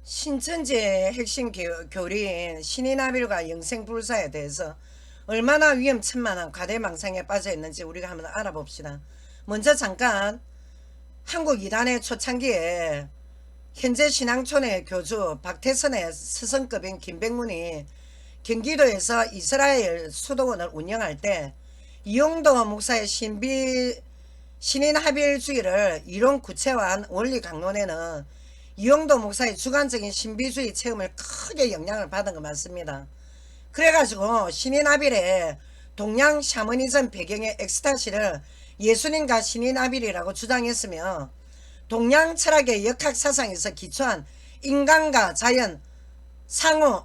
신천지의 핵심 교리인 신인아빌과 영생불사에 대해서 얼마나 위험천만한 과대망상에 빠져 있는지 우리가 한번 알아봅시다. 먼저 잠깐 한국 이단의 초창기에 현재 신앙촌의 교주 박태선의 스승급인 김백문이 경기도에서 이스라엘 수도원을 운영할 때 이용도 목사의 신인합일주의를 이론 구체화한 원리 강론에는 이용도 목사의 주관적인 신비주의 체험을 크게 영향을 받은 것 맞습니다. 그래가지고 신인아빌의 동양 샤머니즘 배경의 엑스타시를 예수님과 신인아빌이라고 주장했으며 동양 철학의 역학사상에서 기초한 인간과 자연 상호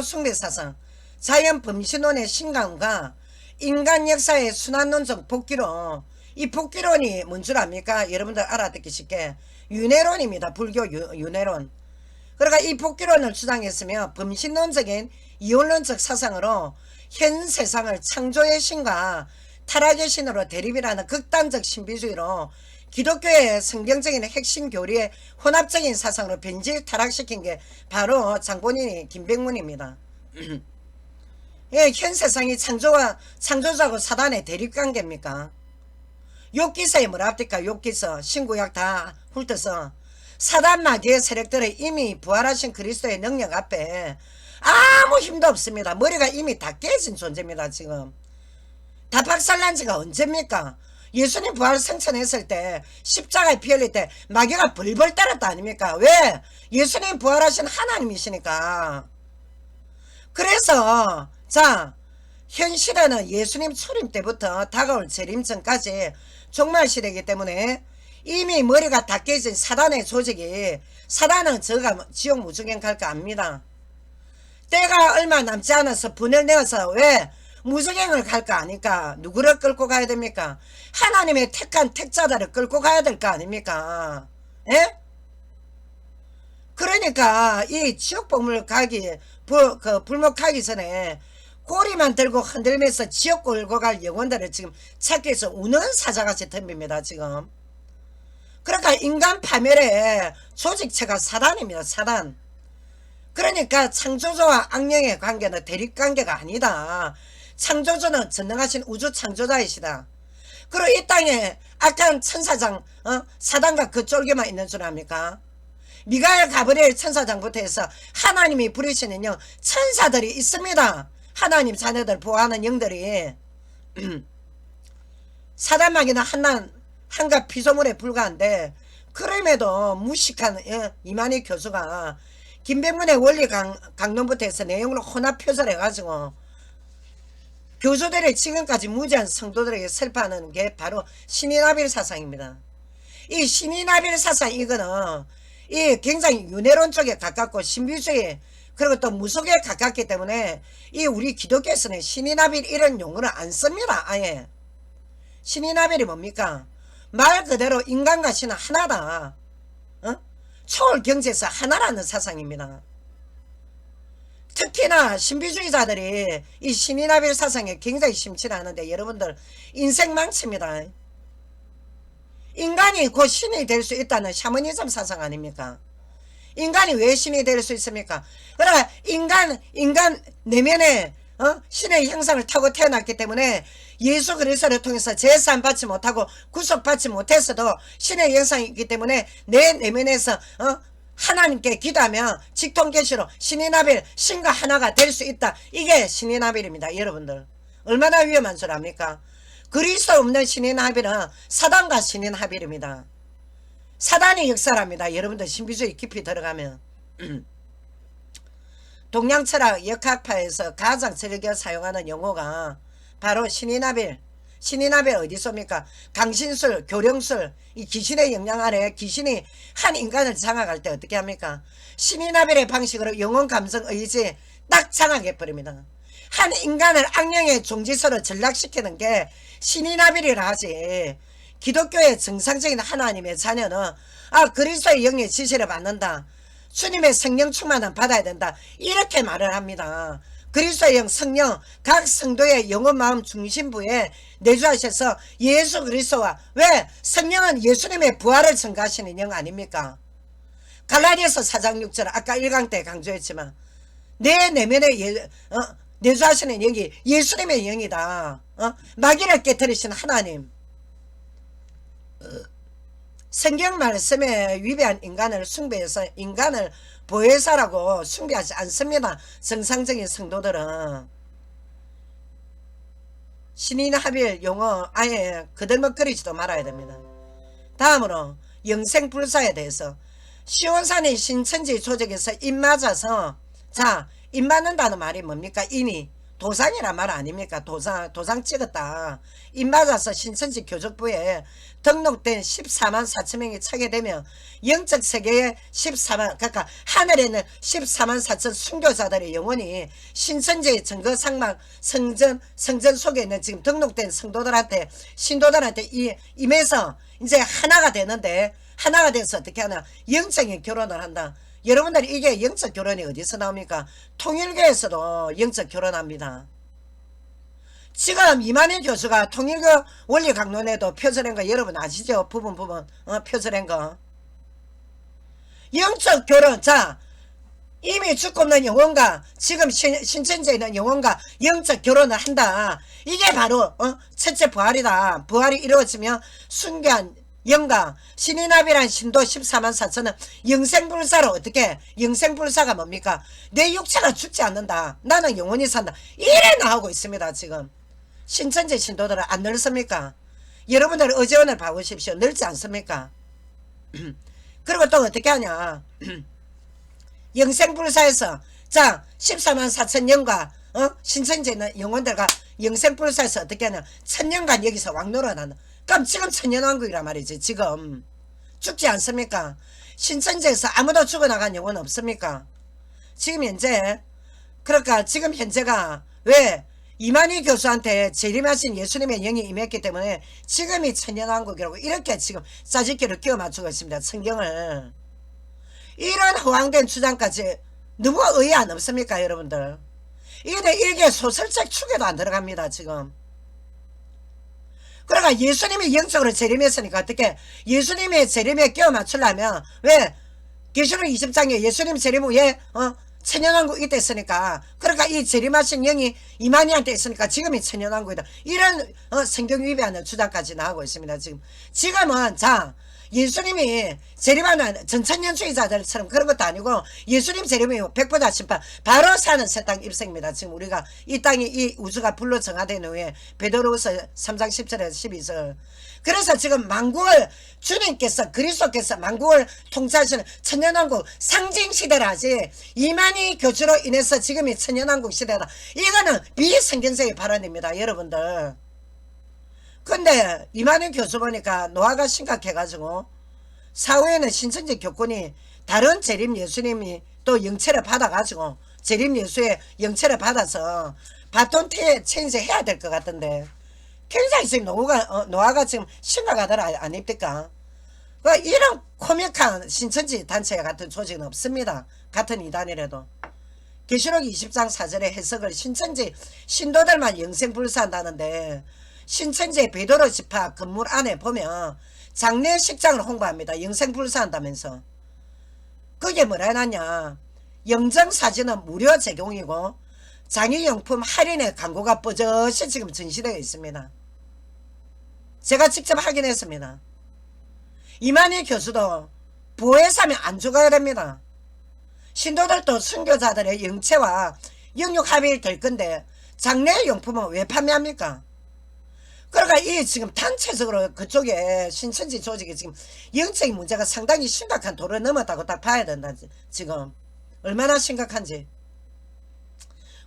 숭배사상, 자연 범신론의 신강과 인간 역사의 순환론적 복귀론, 이 복귀론이 뭔 줄 압니까? 여러분들 알아듣기 쉽게 윤회론입니다. 불교 윤회론. 그러니까 이 복귀론을 주장했으며 범신론적인 이원론적 사상으로 현 세상을 창조의 신과 타락의 신으로 대립이라는 극단적 신비주의로 기독교의 성경적인 핵심 교리의 혼합적인 사상으로 변질 타락시킨 게 바로 장본인 김백문입니다. 예, 현 세상이 창조자하고 사단의 대립관계입니까? 욥기서에 뭐라 합니까? 욥기서 신구약 다 훑어서 사단 마귀의 세력들은 이미 부활하신 그리스도의 능력 앞에 아무 힘도 없습니다. 머리가 이미 다 깨진 존재입니다. 지금 다 박살난 지가 언제입니까? 예수님 부활 승천했을 때 십자가에 피 흘릴 때 마귀가 벌벌 떨었다 아닙니까? 왜? 예수님 부활하신 하나님이시니까. 그래서 자, 현실에는 예수님 초림 때부터 다가올 재림 전까지 종말시대이기 때문에 이미 머리가 다 깨진 사단의 조직이, 사단은 저가 지옥 무중행 갈 거 압니다. 때가 얼마 남지 않아서 분을 내어서 왜 무중행을 갈 거 아니까 누구를 끌고 가야 됩니까? 하나님의 택한 택자들을 끌고 가야 될 거 아닙니까? 예? 그러니까 이 지옥복물 불목 가기 전에 고리만 들고 흔들면서 지옥 끌고 갈 영혼들을 지금 찾기 위해서 우는 사자같이 덤빕니다. 지금. 그러니까 인간 파멸의 조직체가 사단입니다. 사단. 그러니까 창조주와 악령의 관계는 대립관계가 아니다. 창조주는 전능하신 우주 창조자이시다. 그리고 이 땅에 악한 천사장 사단과 그 쫄개만 있는 줄 압니까? 미가엘 가브리엘 천사장부터 해서 하나님이 부르시는 영 천사들이 있습니다. 하나님 자녀들 보호하는 영들이 사단마귀는 한가 피조물에 불과한데 그럼에도 무식한 이만희 교수가 김백문의 원리 강론부터 해서 내용을 혼합 표절해가지고 교수들이 지금까지 무지한 성도들에게 설파하는 게 바로 신인아빌 사상입니다. 이 신인아빌 사상 이거는 이 굉장히 윤회론 쪽에 가깝고 신비주의 그리고 또 무속에 가깝기 때문에 이 우리 기독교에서는 신인아빌 이런 용어를 안 씁니다. 아예. 신인아빌이 뭡니까? 말 그대로 인간과 신은 하나다. 초월 경제에서 하나라는 사상입니다. 특히나 신비주의자들이 이 신인아빌 사상에 굉장히 심취하는데 여러분들 인생 망칩니다. 인간이 곧 신이 될 수 있다는 샤머니즘 사상 아닙니까? 인간이 왜 신이 될 수 있습니까? 그러니까 인간 내면에 신의 형상을 타고 태어났기 때문에 예수 그리스도를 통해서 제사함 받지 못하고 구속받지 못했어도 신의 형상이기 때문에 내 내면에서 하나님께 기도하면 직통계시로 신인아빌 신과 하나가 될 수 있다. 이게 신인아빌입니다. 여러분들 얼마나 위험한 줄 압니까? 그리스도 없는 신인아빌은 사단과 신인아빌입니다. 사단이 역사랍니다. 여러분들 신비주의 깊이 들어가면 동양철학 역학파에서 가장 즐겨 사용하는 용어가 바로 신인아빌. 신인아빌 어디 있습니까? 강신술, 교령술, 이 귀신의 영향 아래 귀신이 한 인간을 장악할 때 어떻게 합니까? 신인아빌의 방식으로 영혼, 감성, 의지 딱 장악해버립니다. 한 인간을 악령의 종지서로 전락시키는 게 신인아빌이라 하지. 기독교의 정상적인 하나님의 자녀는 그리스도의 영의 지시를 받는다. 주님의 성령 충만은 받아야 된다. 이렇게 말을 합니다. 그리스도의 영 성령 각 성도의 영혼 마음 중심부에 내주하셔서 예수 그리스도와 왜 성령은 예수님의 부활을 증가하시는 영 아닙니까? 갈라디아서 4장 6절 아까 1강 때 강조했지만 내 내면에 내주하시는 영이 예수님의 영이다. 마귀를 깨뜨리신 하나님. 성경 말씀에 위배한 인간을 숭배해서 인간을 보혜사라고 숭배하지 않습니다. 정상적인 성도들은. 신인 합일 용어 아예 그들먹거리지도 말아야 됩니다. 다음으로 영생불사에 대해서 시온산의 신천지 조직에서 입맞아서 자 입맞는다는 말이 뭡니까? 인이 도상이란 말 아닙니까? 도상 찍었다. 입맞아서 신천지 교적부에 등록된 14만 4천 명이 차게 되면 영적 세계에 14만 그러니까 하늘에는 14만 4천 순교자들의 영혼이 신천지의 증거상막 성전 속에 있는 지금 등록된 성도들한테 신도들한테 임해서 이제 하나가 되는데 하나가 돼서 어떻게 하나 영적인 결혼을 한다. 여러분들이 이게 영적 결혼이 어디서 나옵니까? 통일교에서도 영적 결혼합니다. 지금 이만희 교수가 통일교 원리 강론에도 표절한 거 여러분 아시죠? 부분 표절한 거. 영적 결혼. 자 이미 죽고 있는 영혼과 지금 신천지에 있는 영혼과 영적 결혼을 한다. 이게 바로 첫째 부활이다. 부활이 이루어지면 순교한 영가 신인합이란 신도 14만 4천은 영생불사로 어떻게 영생불사가 뭡니까? 내 육체가 죽지 않는다. 나는 영원히 산다. 이래 나오고 있습니다. 지금 신천지 신도들은 안 넓습니까? 여러분들 어제 오늘 봐보십시오. 넓지 않습니까? 그리고 또 어떻게 하냐 영생불사에서 자 14만 4천 영과 신천지에 있는 영혼들과 영생불사에서 어떻게 하냐 1000년간 여기서 왕노릇한다. 그럼 지금 천년왕국이란 말이지. 지금 죽지 않습니까? 신천지에서 아무도 죽어나간 영혼 없습니까? 지금 현재 그러니까 지금 현재가 왜 이만희 교수한테 재림하신 예수님의 영이 임했기 때문에 지금이 천년왕국이라고 이렇게 지금 짜집기를 끼워 맞추고 있습니다. 성경을. 이런 허황된 주장까지 너무 의의 안 없습니까 여러분들? 이게 일개 소설책 축에도 안 들어갑니다. 지금. 그러니까 예수님이 영적으로 재림했으니까 어떻게 예수님의 재림에 끼워 맞추려면 왜 계시록 20장에 예수님 재림 후에 천년왕국 이때 있으니까 그러니까 이 재림하신 영이 이만희한테 있으니까 지금이 천년왕국이다. 이런 성경 위배하는 주장까지 나오고 있습니다. 지금은 자 예수님이 재림하는 전천년주의자들처럼 그런 것도 아니고 예수님 재림이 백보자 심판 바로 사는 새 땅 입성입니다. 지금 우리가 이 땅이 이 우주가 불로 정화된 후에 베드로후서 3장 10절에서 12절 그래서 지금 만국을 주님께서 그리스도께서 만국을 통치하시는 천년왕국 상징시대라지 이만희 교주로 인해서 지금이 천년왕국 시대다. 이거는 비성경적인 발언입니다. 여러분들. 근데 이만희 교수 보니까 노화가 심각해가지고 사후에는 신천지 교권이 다른 재림 예수님이 또 영체를 받아가지고 재림 예수의 영체를 받아서 바톤 체인지 해야 될 것 같던데 굉장히 지금 노화가 지금 심각하더라 아닙니까? 이런 코믹한 신천지 단체 같은 조직은 없습니다. 같은 이단이라도. 계시록 20장 4절의 해석을 신천지 신도들만 영생불사한다는데 신천지의 베드로 지파 건물 안에 보면 장례식장을 홍보합니다. 영생불사한다면서. 그게 뭐라 해놨냐. 영정사진은 무료 제공이고 장의용품 할인의 광고가 뽀젓이 지금 전시되어 있습니다. 제가 직접 확인했습니다. 이만희 교수도 보혜사면 안 죽어야 됩니다. 신도들도 순교자들의 영체와 영육합일 될 건데 장례용품은 왜 판매합니까? 그러니까 이 지금 단체적으로 그쪽에 신천지 조직이 지금 영적인 문제가 상당히 심각한 도를 넘었다고 딱 봐야 된다. 지금 얼마나 심각한지.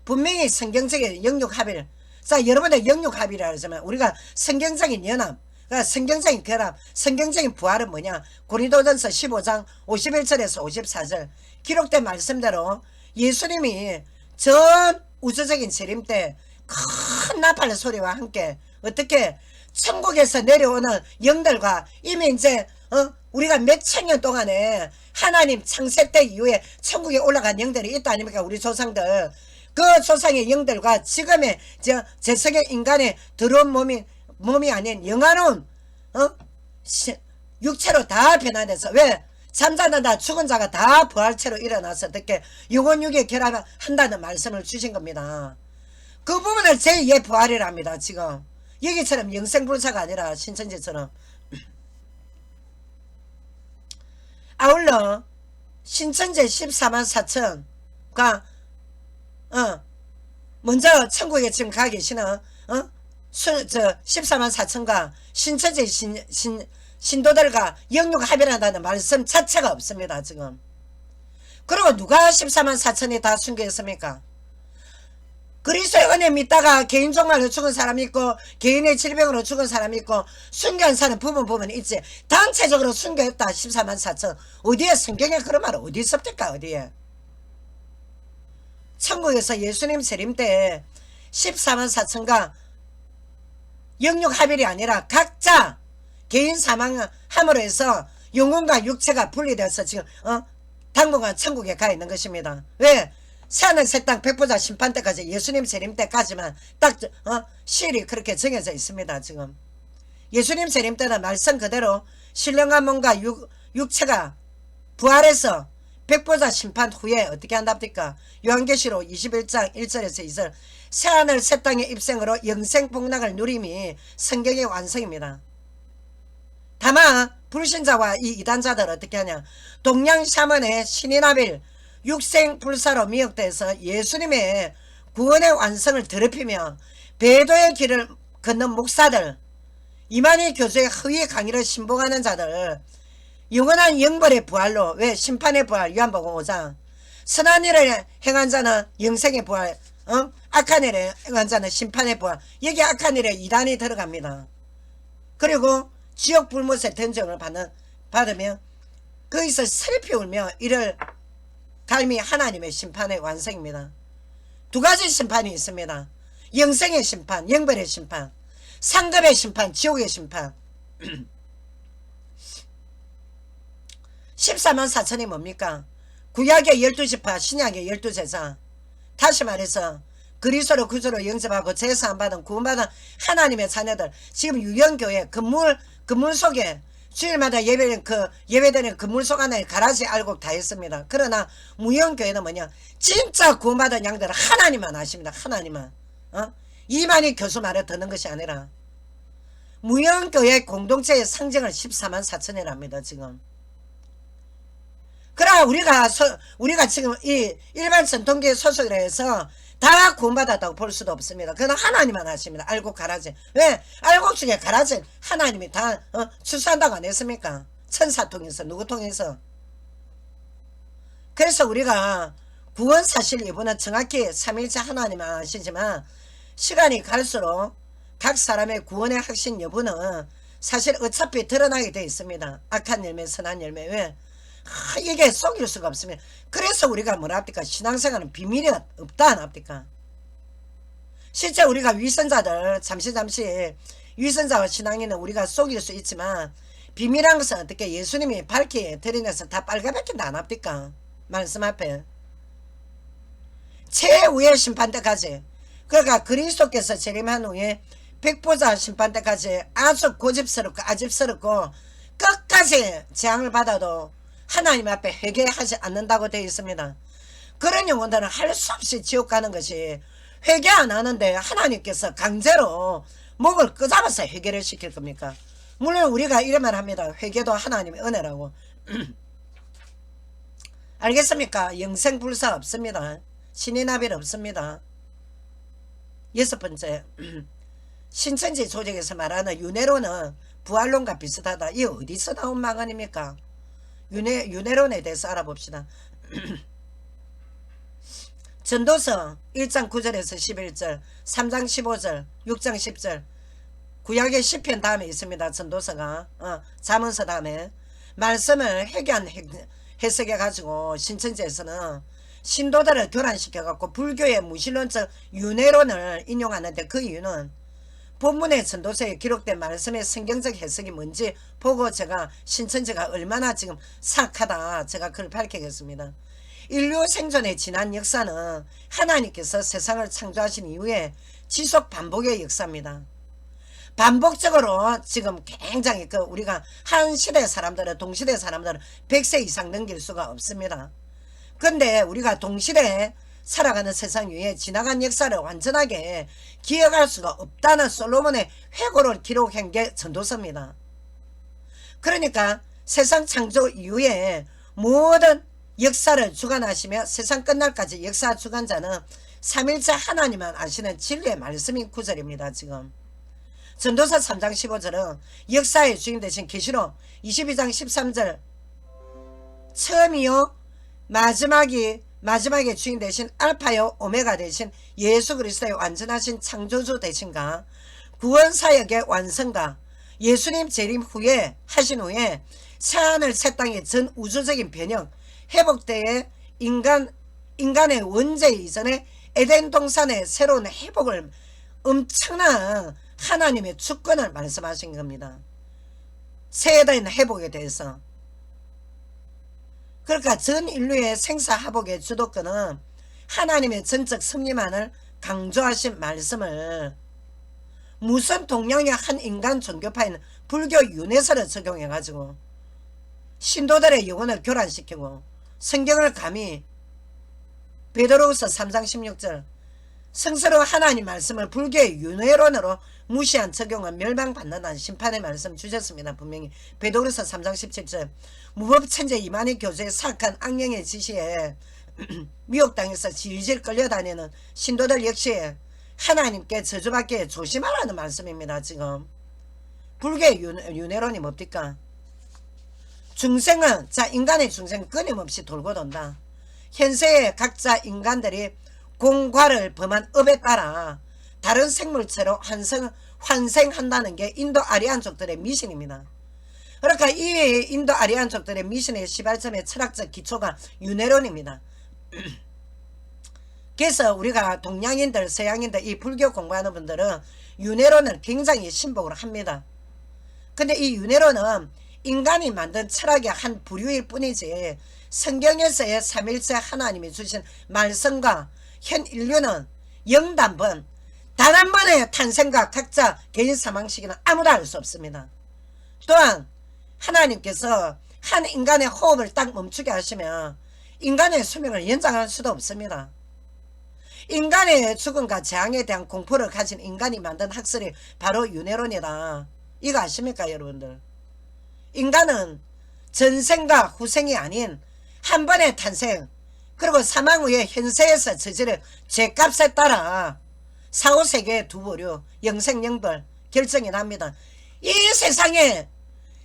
분명히 성경적인 영육합일. 자 여러분들 영육합이라 하지만 우리가 성경적인 연합 그러니까 성경적인 결합 성경적인 부활은 뭐냐. 고린도전서 15장 51절에서 54절 기록된 말씀대로 예수님이 전 우주적인 재림 때 큰 나팔의 소리와 함께 어떻게 천국에서 내려오는 영들과 이미 이제 우리가 몇 천 년 동안에 하나님 창세 때 이후에 천국에 올라간 영들이 있다 아닙니까? 우리 조상들 그 조상의 영들과 지금의 재성의 인간의 더러운 몸이 아닌 영화로운 육체로 다 변화돼서 왜 잠자는 죽은 자가 다 부활체로 일어나서 어떻게 영혼육에 결합한다는 말씀을 주신 겁니다. 그 부분을 제2의 부활이랍니다. 지금 여기처럼 영생불사가 아니라 신천지처럼. 아울러 신천지 14만 4천과 먼저 천국에 지금 가 계시는 14만 4천과 신천지 신도들과 영육 합의한다는 말씀 자체가 없습니다. 지금. 그리고 누가 14만 4천이 다 순교했습니까? 그리스도의 은혜 믿다가 개인 종말로 죽은 사람이 있고 개인의 질병으로 죽은 사람이 있고 순교한 사람 부분 있지. 단체적으로 순교했다 14만 4천. 어디에 성경에 그런 말 어디 있습니까? 어디에? 천국에서 예수님 세림 때 14만 4천과 영육 합일이 아니라 각자 개인 사망함으로 해서 영혼과 육체가 분리되어서 지금 당분간 천국에 가 있는 것입니다. 왜? 새하늘 새 땅 백보자 심판 때까지 예수님 재림 때까지만 딱 시일이 그렇게 정해져 있습니다. 지금 예수님 재림 때는 말씀 그대로 신령한 몸과 육체가 부활해서 백보자 심판 후에 어떻게 한답니까? 요한계시록 21장 1절에서 2절 새하늘 새 땅의 입생으로 영생복락을 누림이 성경의 완성입니다. 다만 불신자와 이 이단자들 어떻게 하냐? 동양샤먼의 신인아빌 육생불사로 미혹돼서 예수님의 구원의 완성을 더럽히며 배도의 길을 걷는 목사들, 이만희 교수의 허위 강의를 신봉하는 자들, 영원한 영벌의 부활로, 왜 심판의 부활 요한복음 5장, 선한 일을 행한 자는 영생의 부활, 악한 일을 행한 자는 심판의 부활. 여기 악한 일에 이단이 들어갑니다. 그리고 지옥 불못의 던정을 받으며 거기서 슬피 울며 이를 갈미 하나님의 심판의 완성입니다. 두 가지 심판이 있습니다. 영생의 심판, 영벌의 심판, 상급의 심판, 지옥의 심판. 14만 4천이 뭡니까? 구약의 12지파, 신약의 12제사. 다시 말해서 그리스도로 구주로 영접하고 제사함 받은 구원받은 하나님의 자녀들, 지금 유영교회 건물 속에 주일마다 예배드리는 건물 속 안에 가라지 알곡 다 했습니다. 그러나 무영교회는 뭐냐? 진짜 구원받은 양들은 하나님만 아십니다. 하나님만. 이만희 교수 말에 듣는 것이 아니라 무영교회 공동체의 상징을 14만 4천이랍니다. 지금. 그러나 우리가 지금 이 일반 전통교회 소속이라 해서 다 구원받았다고 볼 수도 없습니다. 그건 하나님만 하십니다. 알곡 가라지. 왜? 알곡 중에 가라지 하나님이 다 추수한다고 안 했습니까? 천사 통해서 누구 통해서. 그래서 우리가 구원 사실 여부는 정확히 삼일째 하나님만 아시지만 시간이 갈수록 각 사람의 구원의 확신 여부는 사실 어차피 드러나게 되어 있습니다. 악한 열매 선한 열매. 왜? 이게 속일 수가 없습니다. 그래서 우리가 뭐라 합니까? 신앙생활은 비밀이 없다 안 합니까? 실제 우리가 위선자들 잠시 위선자와 신앙인은 우리가 속일 수 있지만 비밀한 것은 어떻게 예수님이 밝히 드러내서 다 빨가벗긴다 안 합니까? 말씀 앞에 최후의 심판 때까지, 그러니까 그리스도께서 재림한 후에 백보자 심판 때까지 아주 고집스럽고 아집스럽고 끝까지 재앙을 받아도 하나님 앞에 회개하지 않는다고 되어 있습니다. 그런 영혼들은 할 수 없이 지옥 가는 것이, 회개 안 하는데 하나님께서 강제로 목을 끄잡아서 회개를 시킬 겁니까? 물론 우리가 이래만 합니다. 회개도 하나님의 은혜라고. 알겠습니까? 영생불사 없습니다. 신인아빌 없습니다. 6번째, 신천지 조직에서 말하는 유네론은 부활론과 비슷하다. 이 어디서 나온 망언입니까? 유네론에 대해서 알아봅시다. 전도서 1장 9절에서 11절, 3장 15절, 6장 10절, 구약의 시편 다음에 있습니다. 전도서가 잠언서 다음에 말씀을 해석해 가지고 신천지에서는 신도들을 교란시켜 갖고 불교의 무신론적 유네론을 인용하는데, 그 이유는 본문의 전도서에 기록된 말씀의 성경적 해석이 뭔지 보고 제가 신천지가 얼마나 지금 사악하다 제가 그걸 밝히겠습니다. 인류 생존의 지난 역사는 하나님께서 세상을 창조하신 이후에 지속 반복의 역사입니다. 반복적으로 지금 굉장히 우리가 한 시대 사람들은 동시대 사람들은 100세 이상 넘길 수가 없습니다. 근데 우리가 동시대에 살아가는 세상 위에 지나간 역사를 완전하게 기억할 수가 없다는 솔로몬의 회고를 기록한 게 전도서입니다. 그러니까 세상 창조 이후에 모든 역사를 주관하시며 세상 끝날까지 역사 주관자는 삼일째 하나님만 아시는 진리의 말씀인 구절입니다. 지금 전도서 3장 15절은 역사의 주인 되신 계시록 22장 13절 처음이요 마지막에 주인 되신 알파요 오메가 되신 예수 그리스도의 완전하신 창조주 되신가 구원사역의 완성가 예수님 재림 후에 하신 후에 새하늘 새 땅의 전 우주적인 변형 회복대의 인간의 원죄 이전에 에덴 동산의 새로운 회복을 엄청난 하나님의 주권을 말씀하신 겁니다. 세대인 회복에 대해서. 그러니까 전 인류의 생사화복의 주도권은 하나님의 전적 승리만을 강조하신 말씀을 무슨 동양의 한 인간 종교파인 불교 윤회설을 적용해가지고 신도들의 영혼을 교란시키고 성경을 감히 베드로후서 3장 16절 성스러운 하나님 말씀을 불교의 윤회론으로 무시한 적용은 멸망받는다는 심판의 말씀 주셨습니다. 분명히 베드로후서 3장 17절 무법천재 이만희 교주의 사악한 악령의 지시에 미혹당해서 질질 끌려다니는 신도들 역시 하나님께 저주받기에 조심하라는 말씀입니다. 지금 불교의 윤회론이 뭡니까? 중생은 인간의 중생은 끊임없이 돌고 돈다. 현세의 각자 인간들이 공과를 범한 업에 따라 다른 생물체로 환생한다는 게 인도 아리안족들의 미신입니다. 그러니까 이 인도 아리안족들의 미신의 시발점의 철학적 기초가 윤회론입니다. 그래서 우리가 동양인들 서양인들 이 불교 공부하는 분들은 윤회론을 굉장히 신봉을 합니다. 근데 이 윤회론은 인간이 만든 철학의 한 부류일 뿐이지 성경에서의 삼일째 하나님이 주신 말씀과 현 인류는 영단번 단 한 번의 탄생과 각자 개인 사망 시기는 아무도 알 수 없습니다. 또한 하나님께서 한 인간의 호흡을 딱 멈추게 하시면 인간의 수명을 연장할 수도 없습니다. 인간의 죽음과 재앙에 대한 공포를 가진 인간이 만든 학설이 바로 윤회론이다. 이거 아십니까 여러분들? 인간은 전생과 후생이 아닌 한 번의 탄생 그리고 사망 후에 현세에서 저지른 죄값에 따라 사후세계의 두 부류 영생영벌 결정이 납니다. 이 세상에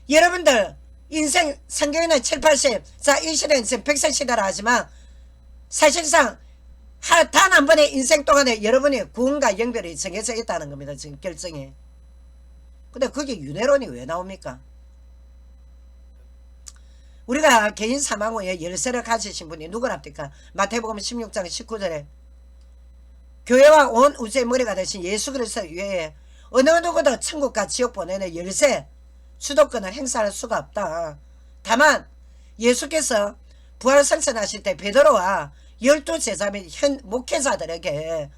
여러분들 인생 성경에는 7, 80 자 이 시대는 지금 100세 시대라 하지만 사실상 단 한 번의 인생 동안에 여러분의 구원과 영별이 정해져 있다는 겁니다. 지금 결정이. 근데 그게 윤회론이 왜 나옵니까? 우리가 개인 사망 후에 열쇠를 가지신 분이 누구랍니까? 마태복음 16장 19절에 교회와 온 우주의 머리가 되신 예수 그리스도 외에 어느 누구도 천국과 지옥 보내는 열쇠 주도권을 행사할 수가 없다. 다만 예수께서 부활승천하실 때 베드로와 12제자 및 현 목회자들에게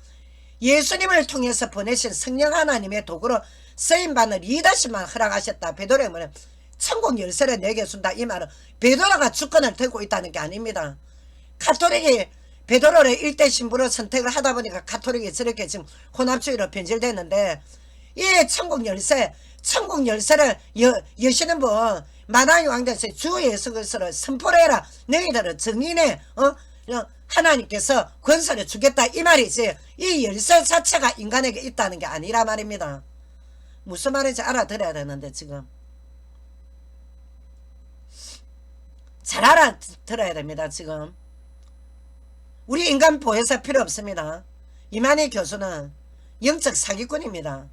예수님을 통해서 보내신 성령 하나님의 도구로 쓰임받는 리더십만 허락하셨다. 베드로의 말은 천국 열쇠를 내게 준다. 이 말은 베드로가 주권을 들고 있다는 게 아닙니다. 가톨릭이 베드로를 일대 신부로 선택을 하다 보니까 가톨릭이 저렇게 지금 혼합주의로 변질됐는데 이 천국 열쇠를 여시는 분 마다이 왕자에서 주 예수 그리스도를 선포를 해라. 너희들은 증인의 하나님께서 권세를 주겠다 이 말이지 이 열쇠 자체가 인간에게 있다는 게 아니라 말입니다. 무슨 말인지 알아들어야 되는데 지금 잘 알아들어야 됩니다. 지금 우리 인간 보혜사 필요 없습니다. 이만희 교수는 영적 사기꾼입니다.